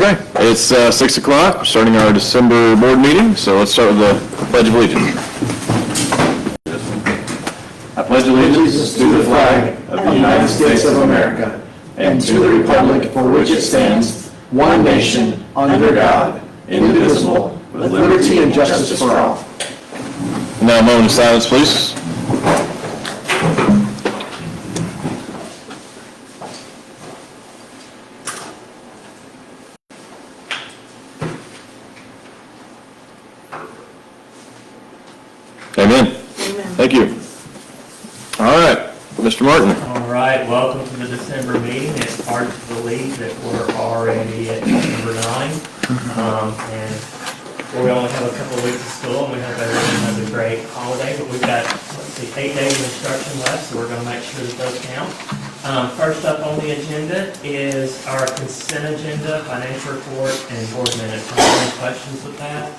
Okay, it's 6 o'clock. We're starting our December board meeting, so let's start with the Pledge of Allegiance. I pledge allegiance to the flag of the United States of America and to the republic for which it stands, one nation, under God, indivisible, with liberty and justice for all. Now a moment of silence, please. Amen. Thank you. All right, Mr. Martin. All right, welcome to the December meeting. It's hard to believe that we're already at December 9. And we only have a couple of weeks of school, and we hope everyone has a great holiday. But we've got, 8 days of instruction left, so we're going to make sure that those count. First up on the agenda is our consent agenda, financial report, and board minutes. Are there any questions with that?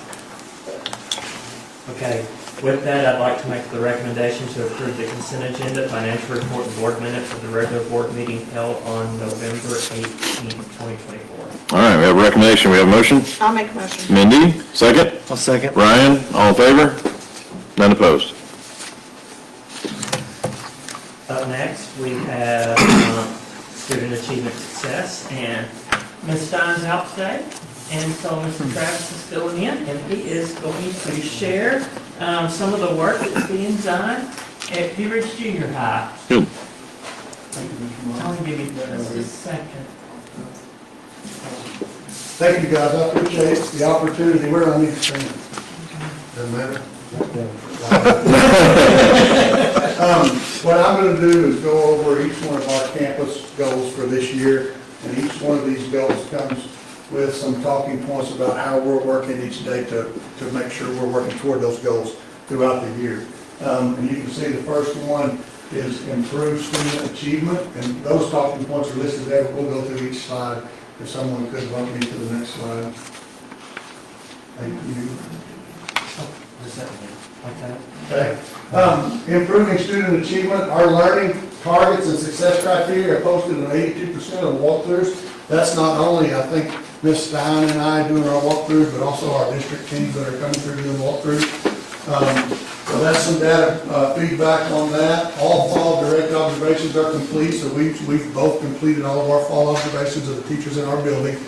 Okay. With that, I'd like to make the recommendation to approve the consent agenda, financial report, and board minutes of the regular board meeting held on November 18th, 2024. All right, we have a recommendation. We have a motion. I'll make a motion. Mindy, second. I'll second. Ryan, all in favor? None opposed. Up next, we have student achievement success, and Ms. Stein's out today, and so Mr. Travis is filling in, and he is going to share some of the work that's being done at Pea Ridge Junior High. Good. I'll give you just a second. Thank you, guys. I appreciate the opportunity. Where do I need to stand? Doesn't matter. What I'm going to do is go over each one of our campus goals for this year, and each one of these goals comes with some talking points about how we're working each day to make sure we're working toward those goals throughout the year. And you can see the first one is improve student achievement, and those talking points are listed there. We'll go through each slide. If someone could bump me to the next slide. Thank you. Okay. Improving student achievement. Our learning targets and success criteria are posted in 82% of walkthroughs. That's not only, I think, Ms. Stein and I doing our walkthroughs, but also our district teams that are coming through doing walkthroughs. So that's some data feedback on that. All fall direct observations are complete, so we've both completed all of our fall observations of the teachers in our building.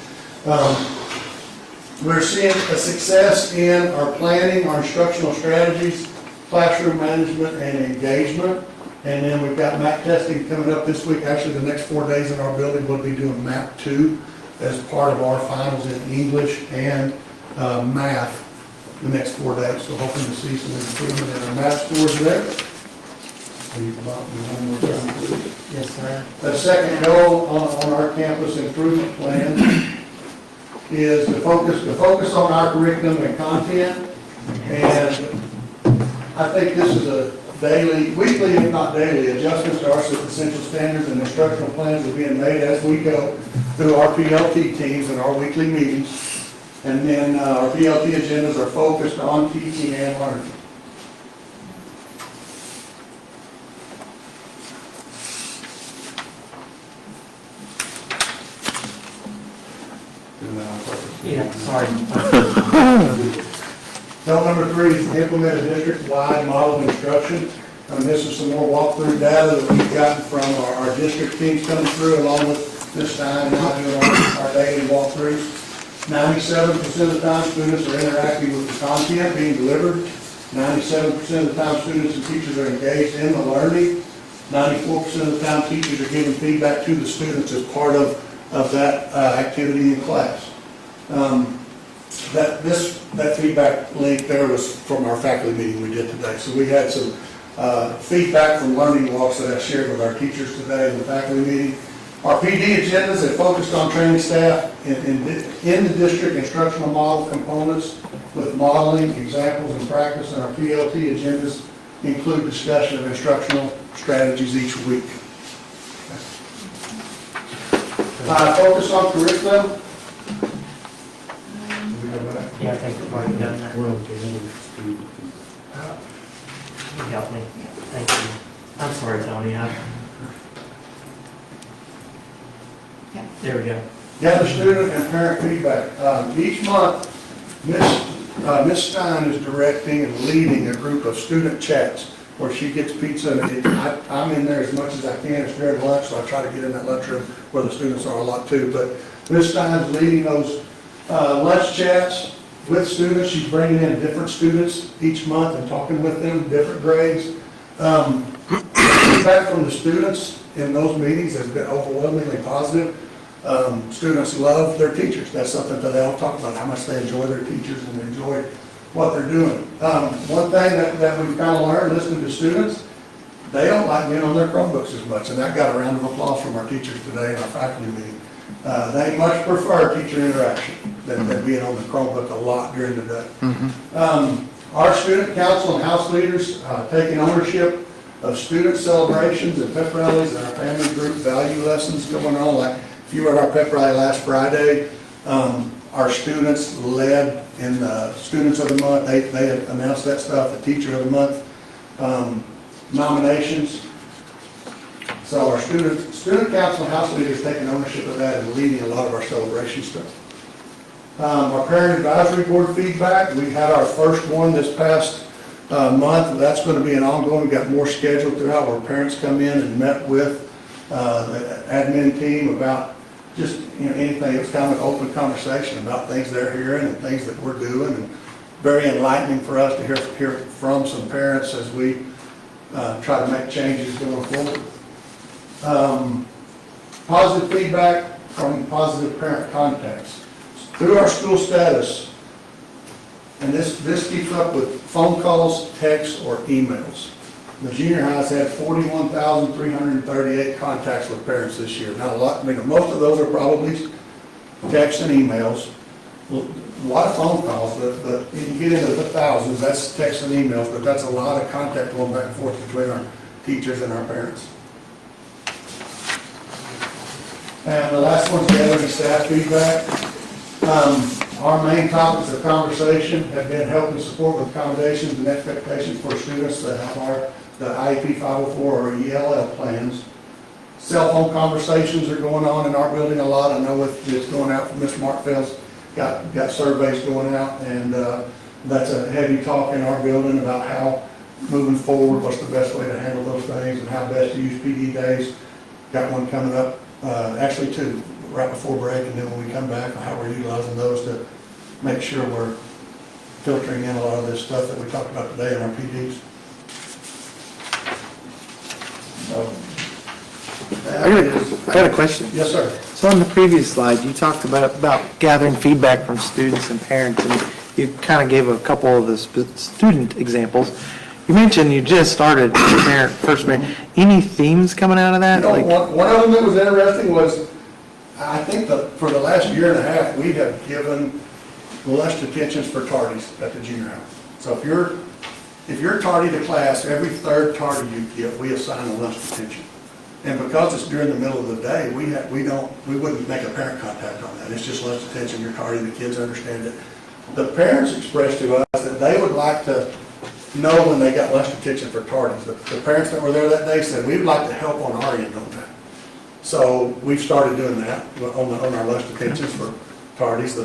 We're seeing a success in our planning, our instructional strategies, classroom management, and engagement. And then we've got MAP testing coming up this week. Actually, the next 4 days in our building, we'll be doing MAP 2 as part of our finals in English and math the next 4 days. So hoping to see some improvement in our math scores there. Will you come up with one more time, please? Yes, sir. The second goal on our campus improvement plan is to focus on our curriculum and content. And I think this is a weekly, if not daily, adjustments to our essential standards and instructional plans are being made as we go through our PLT teams and our weekly meetings. And then our PLT agendas are focused on teaching and learning. Yeah, sorry. Goal number 3 is to implement a district-wide model of instruction. And this is some more walkthrough data that we've gotten from our district teams coming through, along with Ms. Stein and I doing our daily walkthroughs. 97% of the time students are interacting with the content being delivered. 97% of the time students and teachers are engaged in the learning. 94% of the time teachers are giving feedback to the students as part of that activity in class. That feedback link there was from our faculty meeting we did today. So we had some feedback from learning walks that I shared with our teachers today in the faculty meeting. Our PD agendas have focused on training staff in the district instructional model components with modeling, examples, and practice. And our PLT agendas include discussion of instructional strategies each week. Focus on curriculum. Yeah, I think we've already done that. You helped me. Thank you. I'm sorry, Tony. There we go. Gather student and parent feedback. Each month, Ms. Stein is directing and leading a group of student chats where she gets pizza, and I'm in there as much as I can. It's during lunch, so I try to get in that lunchroom where the students are a lot too. But Ms. Stein's leading those lunch chats with students. She's bringing in different students each month and talking with them, different grades. Feedback from the students in those meetings has been overwhelmingly positive. Students love their teachers. That's something that they all talk about, how much they enjoy their teachers and enjoy what they're doing. One thing that we've kind of learned listening to students, they don't like being on their Chromebooks as much, and that got a round of applause from our teachers today in our faculty meeting. They much prefer teacher interaction than being on the Chromebook a lot during the day. Our student council and house leaders taking ownership of student celebrations and pep rallies and our family group value lessons going on. Like if you were at our pep rally last Friday, our students led in the Students of the Month. They had announced that stuff, the Teacher of the Month nominations. So our student council and house leaders taking ownership of that and leading a lot of our celebration stuff. Our parent advisory board feedback, we had our first one this past month. That's going to be an ongoing. We've got more scheduled throughout where parents come in and met with the admin team about just anything. It was kind of an open conversation about things they're hearing and things that we're doing, and very enlightening for us to hear from some parents as we try to make changes going forward. Positive feedback from positive parent contacts. Through our school status, and this keeps up with phone calls, texts, or emails. The junior high's had 41,338 contacts with parents this year. Now, most of those are probably texts and emails. A lot of phone calls, but you get into the thousands, that's texts and emails, but that's a lot of contact going back and forth between our teachers and our parents. And the last one's gathering staff feedback. Our main topics of conversation have been help and support with accommodations and expectations for students that have the IEP 504 or ELL plans. Cell phone conversations are going on in our building a lot. I know it's going out from Ms. Markfield's got surveys going out, and that's a heavy talk in our building about how moving forward, what's the best way to handle those things and how best to use PD days. Got one coming up, actually two, right before break, and then when we come back, how we're utilizing those to make sure we're filtering in a lot of this stuff that we talked about today in our PDs. So, I got a question. yes, sir. So on the previous slide, you talked about gathering feedback from students and parents, and you kind of gave a couple of the student examples. You mentioned you just started first parent. Any themes coming out of that? One of them that was interesting was, I think for the last year and a half, we have given lunch detentions for tardies at the junior high. So if you're tardy to class, every third tardy you get, we assign a lunch detention. And because it's during the middle of the day, we wouldn't make a parent contact on that. It's just lunch detention, you're tardy, the kids understand it. The parents expressed to us that they would like to know when they got lunch detention for tardies. The parents that were there that day said, we'd like to help on our end on that. So we've started doing that on our lunch detentions for tardies.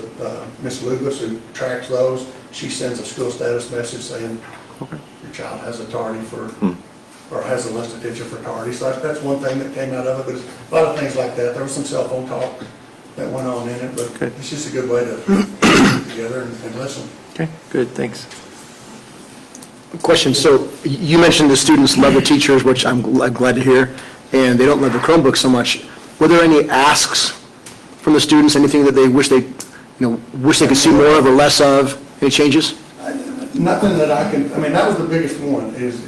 Ms. Lucas, who tracks those, she sends a school status message saying, your child has a tardy or has a lunch detention for tardy. So that's one thing that came out of it. But a lot of things like that. There was some cell phone talk that went on in it, but it's just a good way to get together and listen. Okay, good, thanks. Question, so you mentioned the students love the teachers, which I'm glad to hear, and they don't love the Chromebook so much. Were there any asks from the students, anything that they wish they could see more of or less of, any changes? Nothing that that was the biggest one, is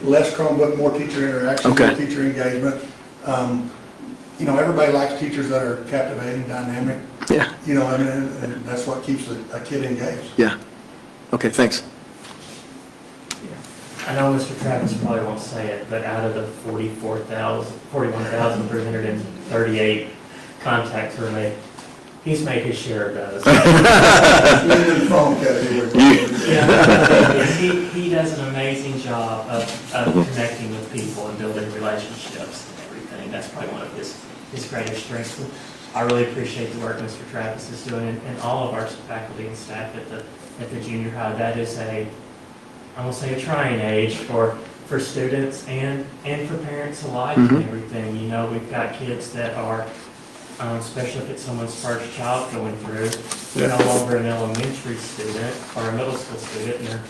less Chromebook, more teacher interaction, Okay. more teacher engagement. Everybody likes teachers that are captivating, dynamic. Yeah. And that's what keeps a kid engaged. Yeah. Okay, thanks. I know Mr. Travis probably won't say it, but out of the 41,338 contacts were made, he's made his share of those. Even phone category. Yeah, he does an amazing job of connecting with people and building relationships and everything. That's probably one of his greatest strengths. I really appreciate the work Mr. Travis is doing and all of our faculty and staff at the junior high. That is I won't say a trying age for students and for parents alike and everything. You know, we've got kids that are, especially if it's someone's first child going through, they're no longer an elementary student or a middle school student, and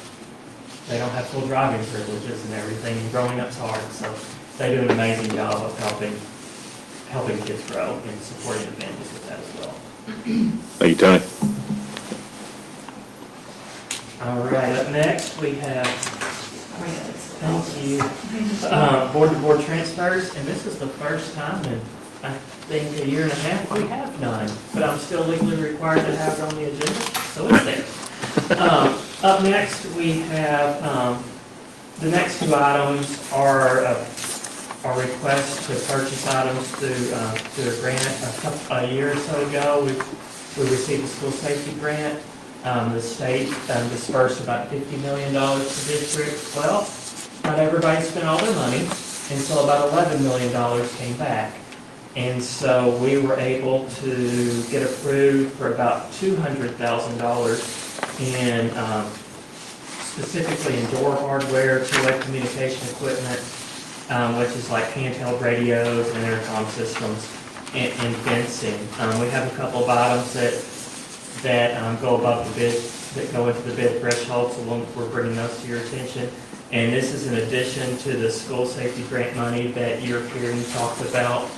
they don't have full driving privileges and everything, and growing up's hard. So they do an amazing job of helping kids grow and supporting the families with that as well. Thank you, Tony. All right, up next, we have, thank you, board-to-board transfers, and this is the first time in, I think, a year and a half we have none, but I'm still legally required to have it on the agenda, so it's there. Up next, we have, the next two items are our request to purchase items through a grant. A year or so ago, we received a school safety grant. The state dispersed about $50 million to districts. Well, not everybody spent all their money, and so about $11 million came back. And so we were able to get approved for about $200,000 in, specifically in door hardware, two-way communication equipment, which is like handheld radios and intercom systems, and fencing. We have a couple of items that go above the bid, that go into the bid threshold, so we're bringing those to your attention. And this is in addition to the school safety grant money that you're hearing talked about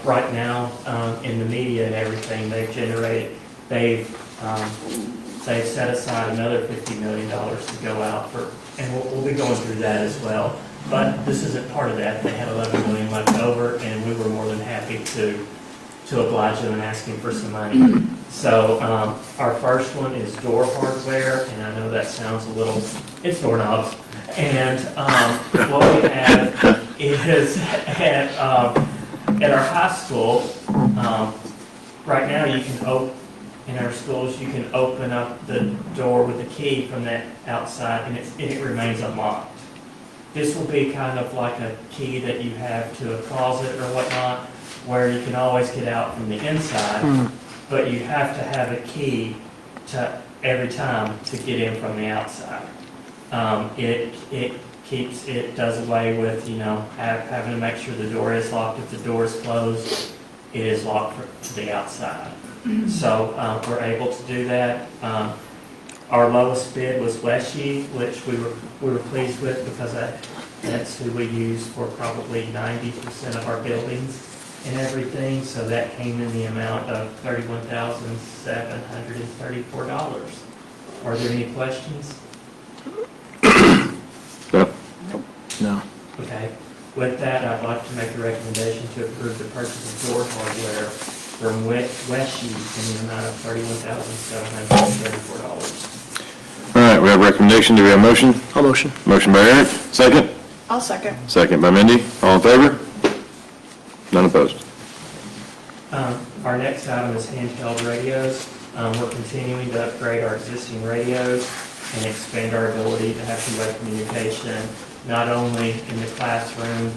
right now in the media and everything. They've set aside another $50 million to go out for, and we'll be going through that as well. But this isn't part of that. They had $11 million left over, and we were more than happy to oblige them and asking for some money. So our first one is door hardware, and I know that sounds a little, it's doorknobs. And what we have is at our high school, right now you can in our schools, you can open up the door with a key from that outside, and it remains unlocked. This will be kind of like a key that you have to a closet or whatnot, where you can always get out from the inside, but you have to have a key to every time to get in from the outside. It does away with, having to make sure the door is locked. If the door is closed, it is locked to the outside. So we're able to do that. Our lowest bid was Weshy, which we were pleased with because that's who we use for probably 90% of our buildings and everything. So that came in the amount of $31,734. Are there any questions? No. Okay. With that, I'd like to make a recommendation to approve the purchase of door hardware from Weshy in the amount of $31,734. All right, we have a recommendation. Do we have a motion? I'll motion. Motion by Eric. Second? I'll second. Second by Mindy. All in favor? None opposed. Our next item is handheld radios. We're continuing to upgrade our existing radios and expand our ability to have two-way communication, not only in the classroom,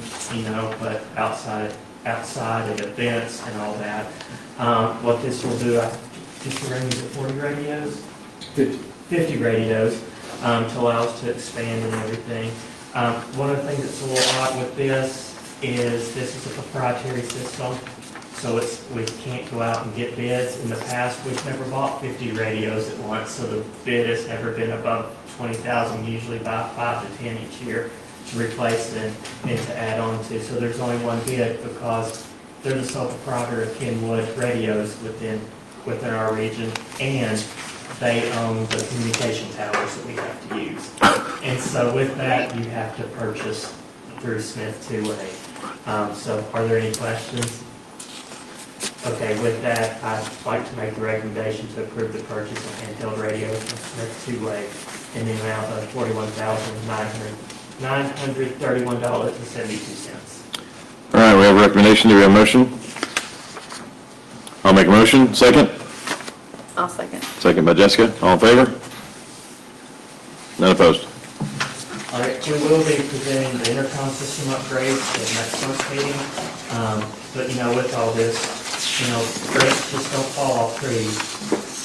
but outside at events and all that. What this will do, just to ring 40 radios? 50 radios to allow us to expand and everything. One of the things that's a little odd with this is a proprietary system, so we can't go out and get bids. In the past, we've never bought 50 radios at once, so the bid has never been above $20,000, usually about 5 to 10 each year to replace it and to add on to. So there's only one bid because they're the sole proprietor of Kenwood Radios within our region, and they own the communication towers that we have to use. And so with that, you have to purchase through Smith two-way. So are there any questions? Okay, with that, I'd like to make the recommendation to approve the purchase of handheld radios from Smith two-way in the amount of $41,931.72. All right, we have a recommendation. Do we have a motion? I'll make a motion. Second? I'll second. Second by Jessica. All in favor? None opposed. All right, we will be presenting the intercom system upgrades at next month's meeting. But with all this, grapes just don't fall off trees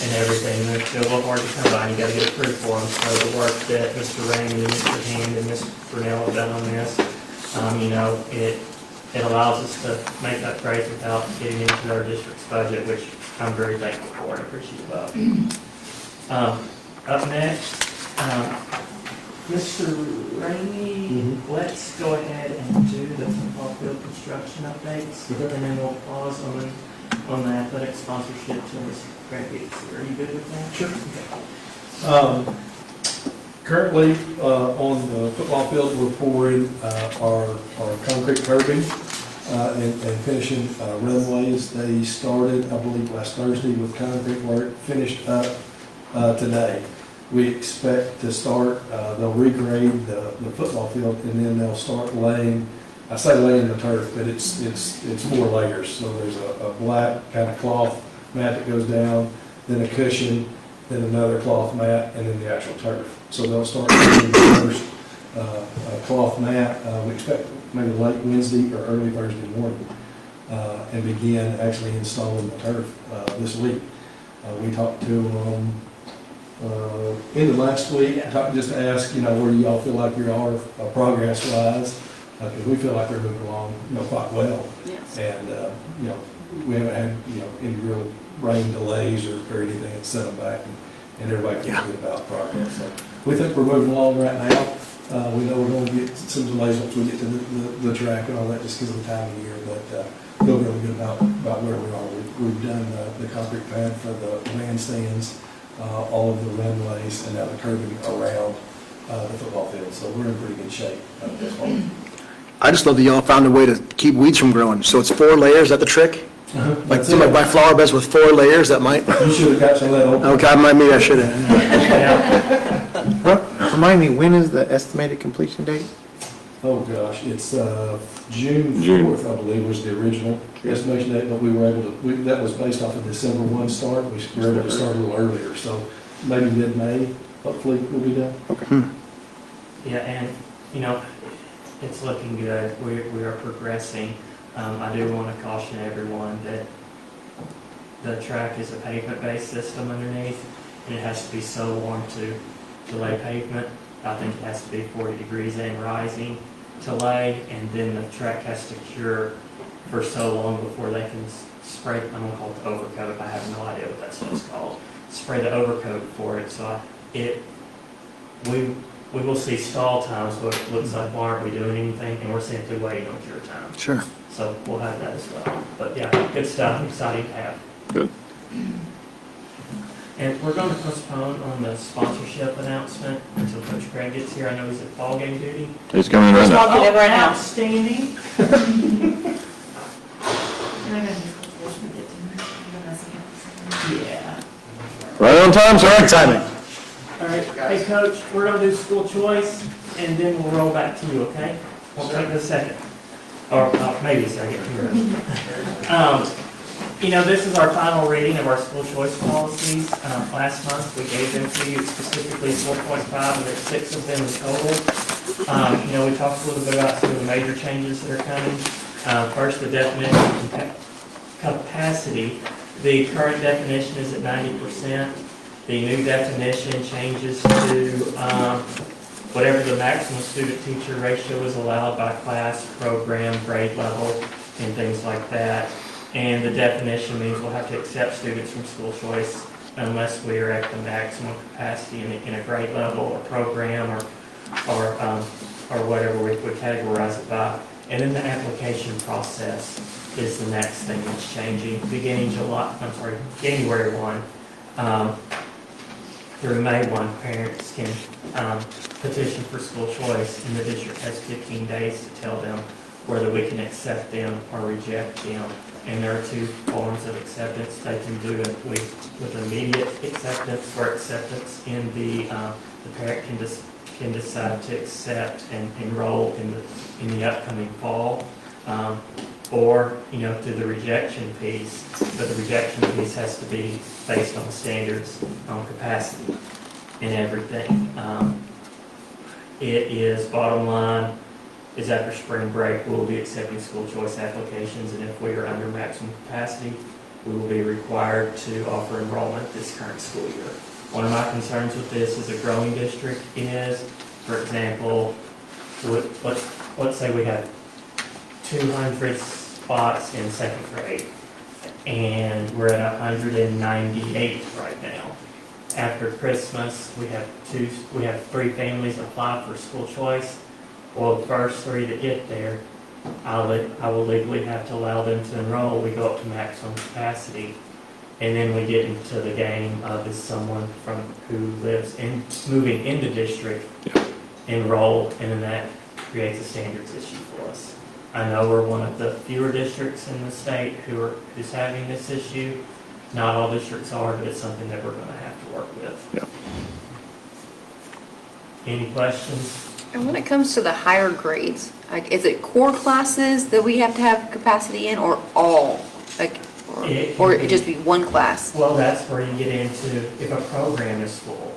and everything, and they're still a little hard to come by, and you gotta get approved for them. So the work that Mr. Rainey and Mr. Hand and Ms. Brunel have done on this, it allows us to make that grade without getting into our district's budget, which I'm very thankful for and appreciative of. Up next, Mr. Rainey, let's go ahead and do the football field construction updates, and then we'll pause on the athletic sponsorship till Mr. Craig gets here. Are you good with that? Sure. Currently, on the football field, we're pouring our concrete curbing and finishing runways. They started, I believe, last Thursday with concrete work, finished up today. We expect to start, they'll regrade the football field, and then they'll start laying, I say laying the turf, but it's 4 layers. So there's a black kind of cloth mat that goes down, then a cushion, then another cloth mat, and then the actual turf. So they'll start laying the first cloth mat, we expect maybe late Wednesday or early Thursday morning, and begin actually installing the turf this week. We talked to them end of last week, just to ask, where do y'all feel like you are progress-wise? Because we feel like they're moving along, quite well. Yes. And, we haven't had, any real rain delays or anything that's set them back, and everybody feels good about progress. So we think we're moving along right now. We know we're going to get some delays once we get to the track and all that, just because of the time of year, but feel really good about where we are. We've done the concrete pad for the bandstands, all of the runways, and now the curbing around the football field. So we're in pretty good shape at this point. I just love that y'all found a way to keep weeds from growing. So it's 4 layers, is that the trick? Like That's it. buy flower beds with 4 layers, that might, You should have got some of that open. okay, maybe I should have. Remind me, when is the estimated completion date? Oh, gosh, it's June June. 4th, I believe, was the original estimation date, but we were able to, that was based off of December 1 start. We were able to start a little earlier, so maybe mid-May, hopefully we'll be done. Yeah, and, it's looking good. We are progressing. I do want to caution everyone that the track is a pavement-based system underneath, and it has to be so warm to lay pavement. I think it has to be 40 degrees and rising to lay, and then the track has to cure for so long before they can spray, I'm going to call it the overcoat. I have no idea what that stuff's called. Spray the overcoat for it. So we will see stall times where it looks like, why aren't we doing anything? And we're simply waiting on cure time. Sure. So we'll have that as well. But yeah, good stuff, exciting to have. Good. And we're going to postpone on the sponsorship announcement until Coach Craig gets here. I know he's at ball game duty. He's coming in right Just now. walking in right now. Outstanding. Yeah. Right on time, sir. Timing. All right, hey, Coach, we're going to do school choice, and then we'll roll back to you, okay? We'll take a second. Or maybe a second. This is our final reading of our school choice policies. Last month, we gave them to you, specifically 4.5, and there's 6 of them in total. We talked a little bit about some of the major changes that are coming. First, the definition of capacity. The current definition is at 90%. The new definition changes to whatever the maximum student-teacher ratio is allowed by class, program, grade level, and things like that. And the definition means we'll have to accept students from school choice unless we are at the maximum capacity in a grade level or program or whatever we would categorize it by. And then the application process is the next thing that's changing. Beginning January 1 through May 1, parents can petition for school choice, and the district has 15 days to tell them whether we can accept them or reject them. And there are 2 forms of acceptance. They can do it with immediate acceptance or acceptance in the parent can decide to accept and enroll in the upcoming fall, or through the rejection piece. But the rejection piece has to be based on standards, on capacity, and everything. It is bottom line. Is after spring break, we'll be accepting school choice applications, and if we are under maximum capacity, we will be required to offer enrollment this current school year. One of my concerns with this as a growing district is, for example, let's say we have 200 spots in second grade, and we're at 198 right now. After Christmas, we have 3 families apply for school choice. Well, the first 3 that get there, I will legally have to allow them to enroll. We go up to maximum capacity, and then we get into the game of is someone who lives moving in the district enroll, and then that creates a standards issue for us. I know we're one of the fewer districts in the state who's having this issue. Not all districts are, but it's something that we're going to have to work with. Yeah. Any questions? And when it comes to the higher grades, like, is it core classes that we have to have capacity in, or all? Like, or it just be one class? Well, that's where you get into, if a program is full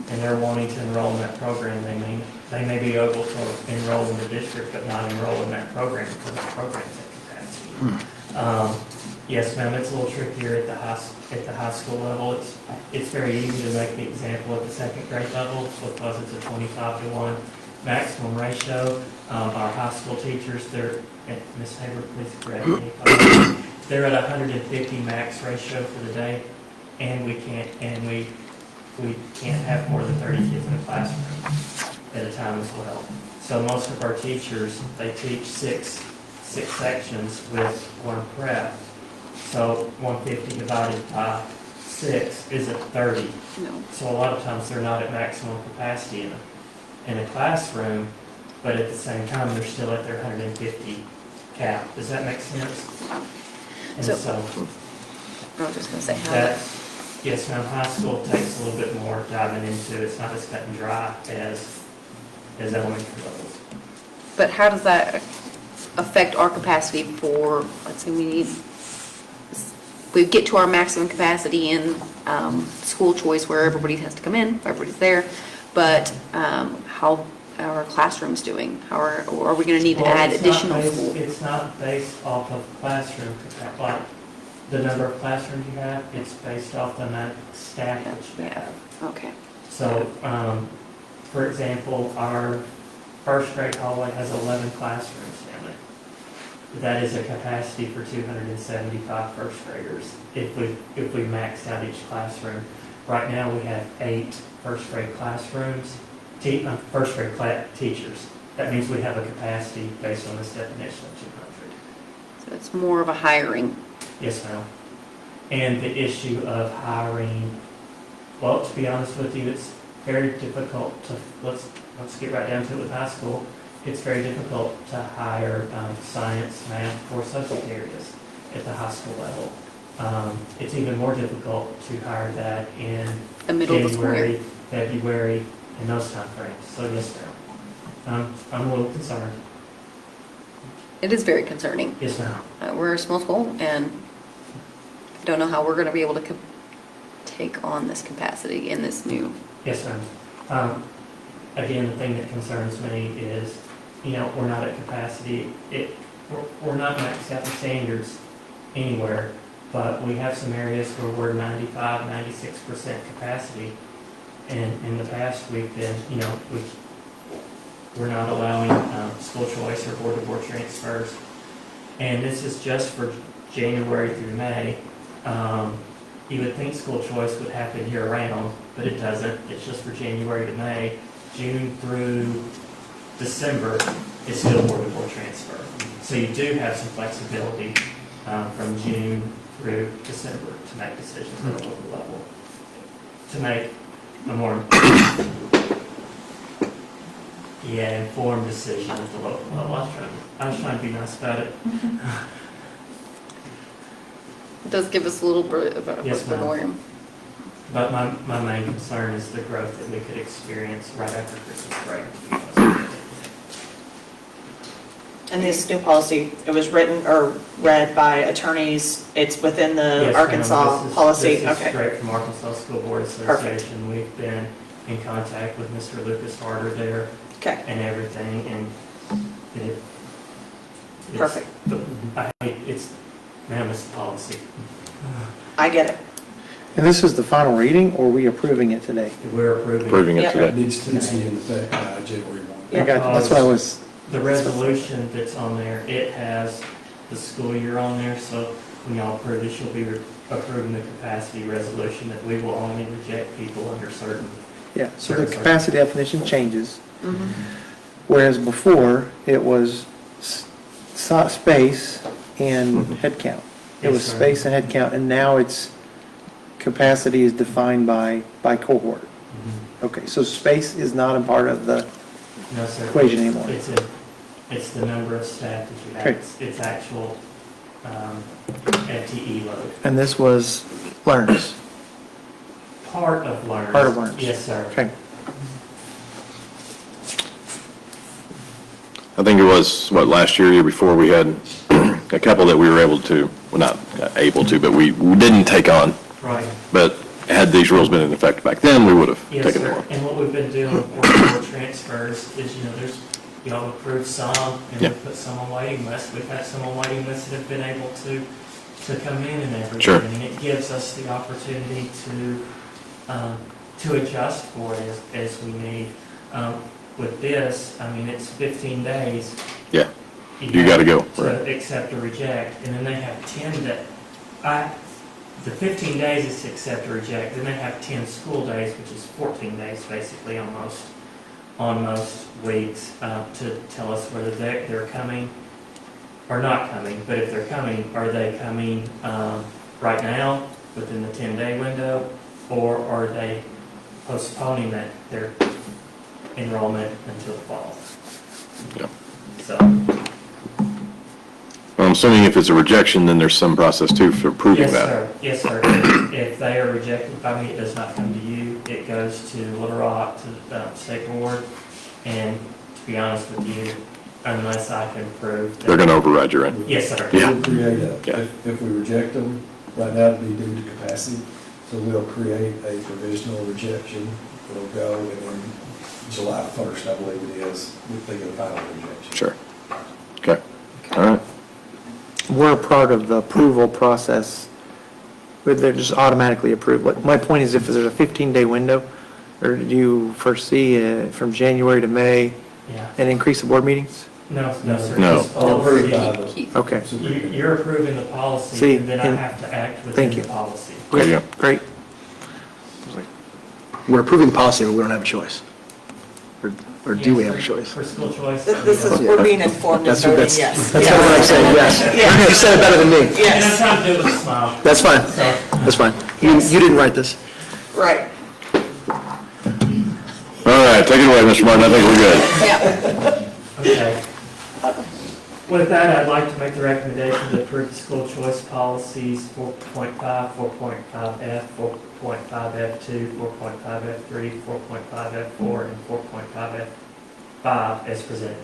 and they're wanting to enroll in that program, they may be able to enroll in the district but not enroll in that program because the program's at capacity. Yes, ma'am, it's a little trickier at the high school level. It's very easy to make the example at the second grade level because it's a 25-to-1 maximum ratio. Our high school teachers, Ms. Haber, please correct me. They're at 150 max ratio for the day, and we can't have more than 30 kids in a classroom at a time as well. So most of our teachers, they teach six sections with 1 prep. So 150 divided by 6 is at 30. No. So a lot of times they're not at maximum capacity in a classroom, but at the same time, they're still at their 150 cap. Does that make sense? And So- so I was just gonna say how that, that, yes, ma'am, high school takes a little bit more diving into. It's not as cut and dry as elementary levels. but how does that affect our capacity for, let's say we get to our maximum capacity in school choice where everybody has to come in, everybody's there, but how are our classrooms doing? Or are we going to need to Well, add it's not additional based- school? It's not based off of classroom, like the number of classrooms you have, it's based off the amount of staff that you Yeah, have. okay. So, for example, our first grade hallway has 11 classrooms in it. That is a capacity for 275 first graders if we maxed out each classroom. Right now, we have 8 first grade classrooms, first grade teachers. That means we have a capacity based on this definition of 200. So it's more of a hiring. Yes, ma'am. And the issue of hiring, well, to be honest with you, it's very difficult to, let's get right down to it with high school. It's very difficult to hire science, math, or subject areas at the high school level. It's even more difficult to hire that in The middle of the school year. January, February, and those time frames. So yes, ma'am. I'm a little concerned. It is very concerning. Yes, ma'am. We're a small school, and I don't know how we're going to be able to take on this capacity in this new. Yes, ma'am. Again, the thing that concerns me is, we're not at capacity. We're not maxed out the standards anywhere, but we have some areas where we're 95, 96% capacity. And in the past, we've been, we're not allowing school choice or board-to-board transfers. And this is just for January through May. You would think school choice would happen year-round, but it doesn't. It's just for January to May. June through December is still board-to-board transfer. So you do have some flexibility from June through December to make decisions at a local level, to make a more informed decision at the local level. I was trying to be nice about it. It does give us a little bit of a Yes, ma'am. norm. But my main concern is the growth that we could experience right after Christmas break. And this new policy, it was written or read by attorneys, it's within the Yes, ma'am. Arkansas This is- policy? This is Okay, straight from Arkansas School Board Perfect. Association. We've been in contact with Mr. Lucas Harder there okay, and everything, and it's- perfect. It's, ma'am, it's the policy. I get it. And this is the final reading, or are we approving it today? We're approving. Approving it Yep. It today. needs to be in effect by January 1. I got, that's what I was, The resolution that's on there, it has the school year on there, so when y'all approve this, you'll be approving the capacity resolution that we will only reject people under certain. yeah, so the capacity definition changes. Whereas before, it was space and head count. It was Yes, sir. space and head count, and now it's, capacity is defined by cohort. Okay, so space is not a part of the, No, sir. Equation anymore. It's the number of staff that you have. Okay. It's actual FTE load. and this was learners. Part of learners. Part of learners. Yes, sir. Okay, I think it was, last year before, we had a couple that we were able to, well, not able to, but we didn't take on. Right. But had these rules been in effect back then, we would have Yes, taken them sir. on. And what we've been doing for transfers is, there's, y'all approved some, and Yeah. we've put some on waiting list. We've had some on waiting list that have been able to come in and everything. Sure. And it gives us the opportunity to adjust for it as we need. With this, it's 15 days. Yeah, you gotta go. To accept or reject, and then they have 10 that, the 15 days is to accept or reject, then they have 10 school days, which is 14 days basically on most weeks, to tell us whether they're coming or not coming. But if they're coming, are they coming right now, within the 10-day window, or are they postponing their enrollment until the fall? Yeah. So, I'm assuming if it's a rejection, then there's some process too for proving yes, that. sir. Yes, sir. If they are rejected by me, it does not come to you. It goes to Little Rock, to the state board. And to be honest with you, unless I can prove that. They're gonna override your end. Yes, sir. Yeah. We'll create Yeah. if we reject them, right now it'd be due to capacity. So we'll create a provisional rejection. It'll go, and then July 1st, I believe it is, they get a final rejection. Sure. Okay, all right. we're a part of the approval process, but they're just automatically approved. Like, my point is, if there's a 15-day window, or do you foresee from January to May Yeah. an increase of board meetings? No, sir. No. It's policy. Okay, You're approving the policy, See, and then I and- have to act thank within you. the policy. There you go. great. We're approving the policy, but we don't have a choice. Or do we have a choice? For school choice. This is, we're being informed and That's voting that's yes. that's what I'm saying, yes. Yes. You said it better than me. And I'm Yes, trying to do it with a smile. That's fine, So, that's fine. You didn't write this. right. All right, take it away, Mr. Martin, I think we're good. Yeah. okay. With that, I'd like to make the recommendation to approve the school choice policies 4.5, 4.5F, 4.5F2, 4.5F3, 4.5F4, and 4.5F5 as presented.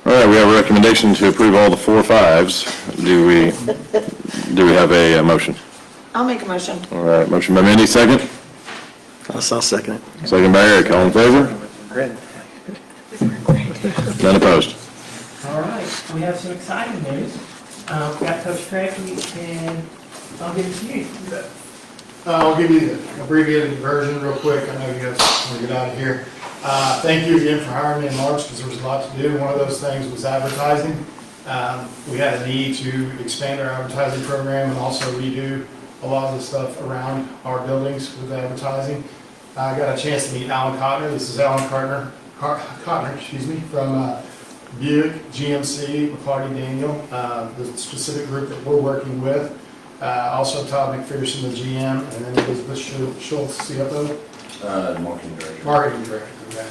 All right, we have a recommendation to approve all the 4 5s. Do we have a motion? I'll make a motion. All right, motion by Mindy, second. I'll second it. Second by Eric, all in favor? None opposed. All right, we have some exciting news. We got Coach Cracky, and I'll give it to you. I'll give you the abbreviated version real quick. I know you guys want to get out of here. Thank you again for hiring me in March, because there was a lot to do. One of those things was advertising. We had a need to expand our advertising program and also redo a lot of the stuff around our buildings with advertising. I got a chance to meet Alan Cotner. This is Alan Cotner, from Buick, GMC, McCarty Daniel, the specific group that we're working with. Also Todd McPherson, the GM, and then Elizabeth Schultz, CFO. Marketing director. Marketing director, yeah.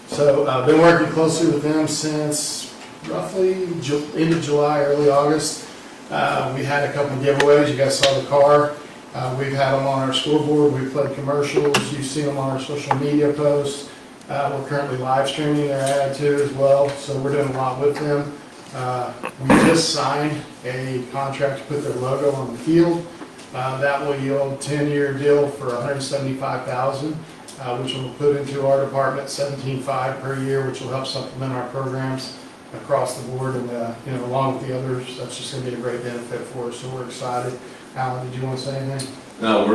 So I've been working closely with them since roughly end of July, early August. We had a couple of giveaways. You guys saw the car. We've had them on our scoreboard. We've played commercials. You've seen them on our social media posts. We're currently live streaming their ad too as well, so we're doing a lot with them. We just signed a contract to put their logo on the field. That will yield a 10-year deal for $175,000, which will put into our department $17,500 per year, which will help supplement our programs across the board. And along with the others, that's just going to be a great benefit for us. So we're excited. Alan, did you want to say anything? No,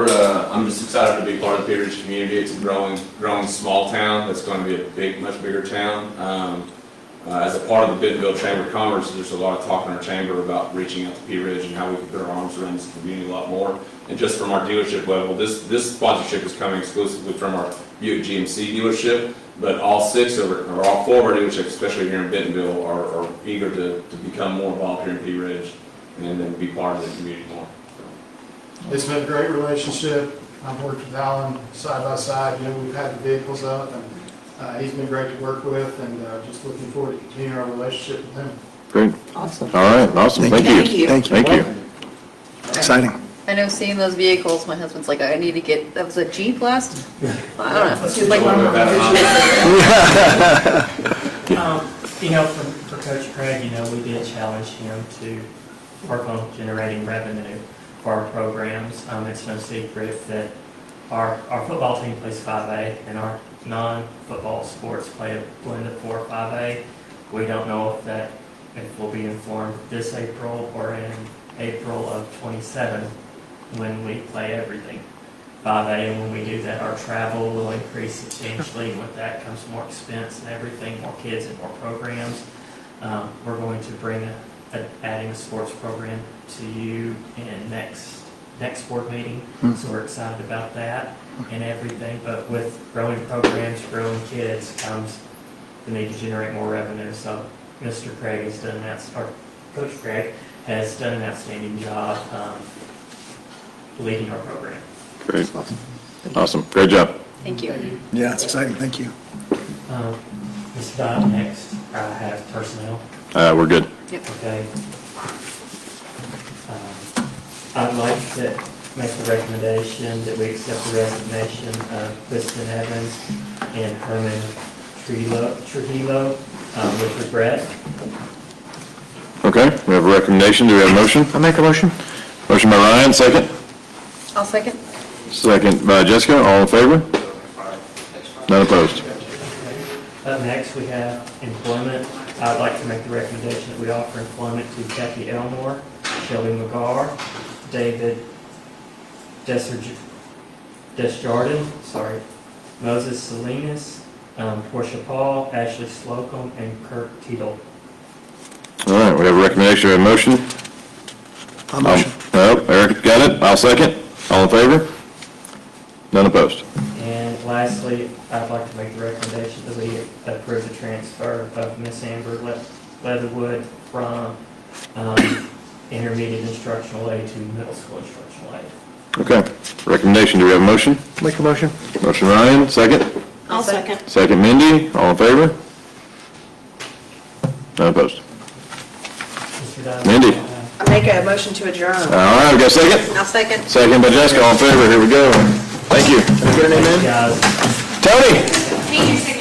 I'm just excited to be part of the Pea Ridge community. It's a growing small town that's going to be a much bigger town. As a part of the Bentonville Chamber of Commerce, there's a lot of talk in our chamber about reaching out to Pea Ridge and how we can put our arms around this community a lot more. And just from our dealership level, this sponsorship is coming exclusively from our Buick GMC dealership, but all four of our dealerships, especially here in Bentonville, are eager to become more involved here in Pea Ridge and then be part of the community more. It's been a great relationship. I've worked with Alan side by side, we've had the vehicles up, and he's been great to work with, and just looking forward to continuing our relationship with him. Great. Awesome. All right, awesome. Thank you. Thank you. Thank you. Exciting. I know seeing those vehicles, my husband's like, I need to get, that was a Jeep last? I don't know. It's like, For Coach Craig, we did challenge him to work on generating revenue for our programs. It's no secret that our football team plays 5A and our non-football sports play a blend of 4 or 5A. We don't know if we'll be informed this April or in April of 27 when we play everything 5A. And when we do that, our travel will increase substantially. And with that comes more expense and everything, more kids and more programs. We're going to bring adding a sports program to you in next board meeting. So we're excited about that and everything. But with growing programs, growing kids comes the need to generate more revenue. So Mr. Craig has done or Coach Craig has done an outstanding job leading our program. Great. Awesome. Great job. thank you. Yeah, it's exciting. Thank you. Ms. Dot, next, I have personnel. We're good. Okay. I'd like to make a recommendation that we accept the resignation of Kristen Evans and Herman Trujillo with regret. Okay, we have a recommendation. Do we have a motion? I make a motion? Motion by Ryan, second. I'll second. Second by Jessica. All in favor? None opposed. Up next, we have employment. I'd like to make the recommendation that we offer employment to Kathy Elmore, Shelby McGar, David Desjardins, Moses Salinas, Portia Paul, Ashley Slocum, and Kirk Teitel. All right, we have a recommendation. We have a motion. I'll motion. No, Eric got it. I'll second. All in favor? None opposed. And lastly, I'd like to make the recommendation that we approve the transfer of Miss Amber Leatherwood from intermediate instructional aid to middle school instructional aid. Okay, recommendation. Do we have a motion? Make a motion? Motion Ryan, second. I'll second. Second Mindy. All in favor? None opposed. Mr. Dodd? Mandy. I make a motion to adjourn. All right, we got a second? I'll second. Second by Jessica. All in favor? Here we go. Thank you. Can I get a name in? Guys. Tony?